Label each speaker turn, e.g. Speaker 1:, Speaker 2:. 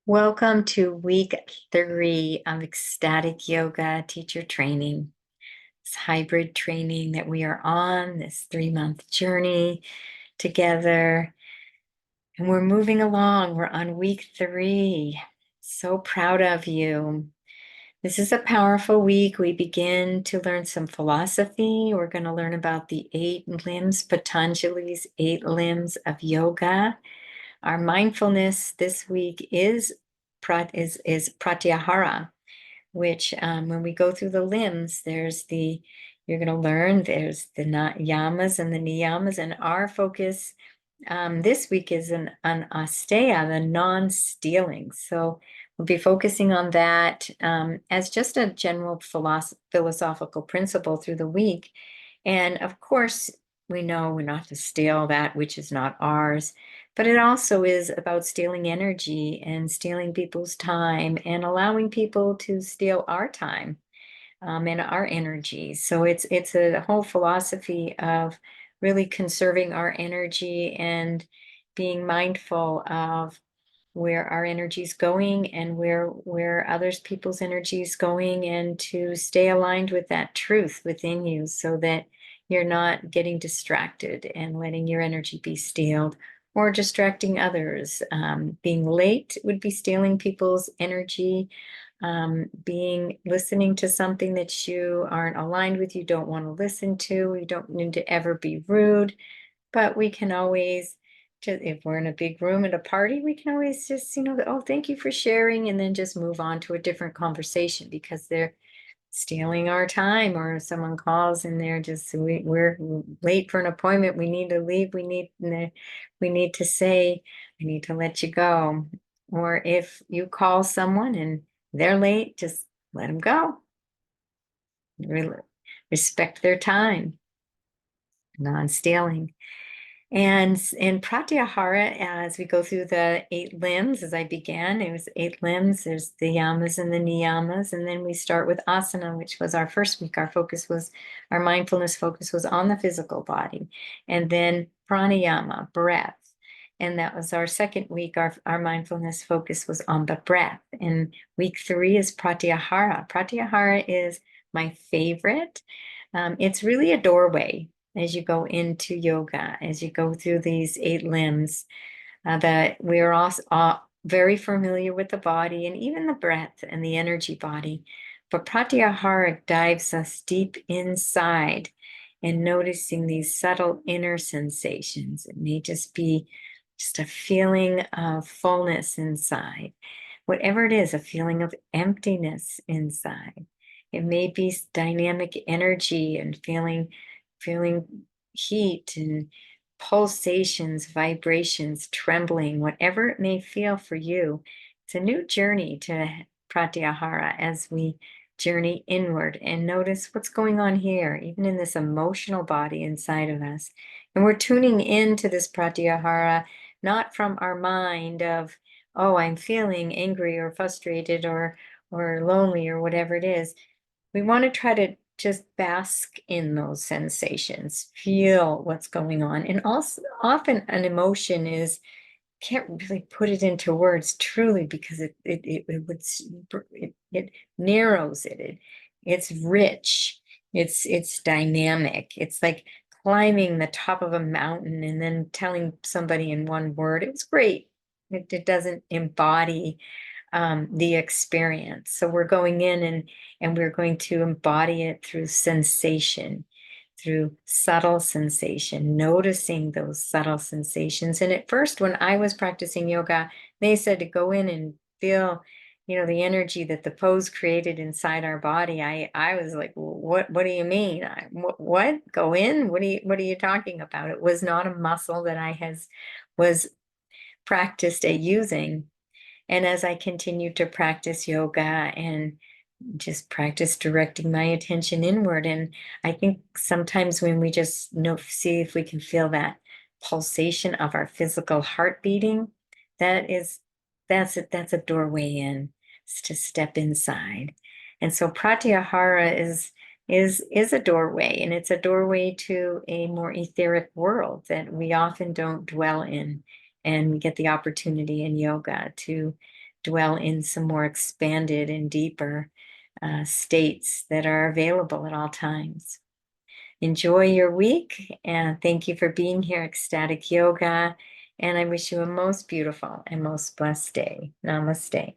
Speaker 1: Welcome to week 3 of ecstatic yoga teacher training. This hybrid training that we are on, this 3-month journey together. And we're moving along. We're on week 3. So proud of you. This is a powerful week. We begin to learn some philosophy. We're going to learn about the 8 limbs, Patanjali's 8 limbs of yoga. Our mindfulness this week is pratyahara, which when we go through the limbs, you're going to learn there's the yamas and the niyamas, and our focus this week is on asteya, the non-stealing. So we'll be focusing on that as just a general philosophical principle through the week. And of course, we know we're not to steal that which is not ours, but it also is about stealing energy and stealing people's time and allowing people to steal our time and our energy. So it's a whole philosophy of really conserving our energy and being mindful of where our energy is going and where others people's energy is going, and to stay aligned with that truth within you so that you're not getting distracted and letting your energy be stealed or distracting others. Being late would be stealing people's energy. Listening to something that you aren't aligned with, you don't want to listen to. You don't need to ever be rude, but we can always just, if we're in a big room at a party, we can always just, oh, thank you for sharing, and then just move on to a different conversation because they're stealing our time. Or if someone calls and we're late for an appointment, we need to leave, we need to say, I need to let you go. Or if you call someone and they're late, just let them go. Respect their time, non-stealing. And in Pratyahara, as we go through the 8 limbs, as I began, it was 8 limbs. There's the yamas and the niyamas. And then we start with asana, which was our first week. Our mindfulness focus was on the physical body. And then pranayama, breath. And that was our second week. Our mindfulness focus was on the breath. And week 3 is Pratyahara. Pratyahara is my favorite. It's really a doorway as you go into yoga, as you go through these 8 limbs, that we are also very familiar with the body and even the breath and the energy body. But Pratyahara dives us deep inside and noticing these subtle inner sensations. It may just be just a feeling of fullness inside. Whatever it is, a feeling of emptiness inside. It may be dynamic energy and feeling heat and pulsations, vibrations, trembling, whatever it may feel for you. It's a new journey to Pratyahara as we journey inward and notice what's going on here, even in this emotional body inside of us. And we're tuning into this Pratyahara, not from our mind of, oh, I'm feeling angry or frustrated or lonely or whatever it is. We want to try to just bask in those sensations, feel what's going on. And also, often an emotion can't really put it into words truly, because it narrows it. It's rich. It's dynamic. It's like climbing the top of a mountain and then telling somebody in one word. It's great. It doesn't embody the experience. So we're going in and we're going to embody it through sensation, through subtle sensation, noticing those subtle sensations. And at first, when I was practicing yoga, they said to go in and feel, the energy that the pose created inside our body. I was like, what do you mean? What? Go in? What are you talking about? It was not a muscle that was practiced at using. And as I continued to practice yoga and just practice directing my attention inward, and I think sometimes when we just see if we can feel that pulsation of our physical heart beating, that's a doorway in. It's to step inside. And so Pratyahara is a doorway, and it's a doorway to a more etheric world that we often don't dwell in. And we get the opportunity in yoga to dwell in some more expanded and deeper states that are available at all times. Enjoy your week, and thank you for being here, Ecstatic Yoga. And I wish you a most beautiful and most blessed day. Namaste.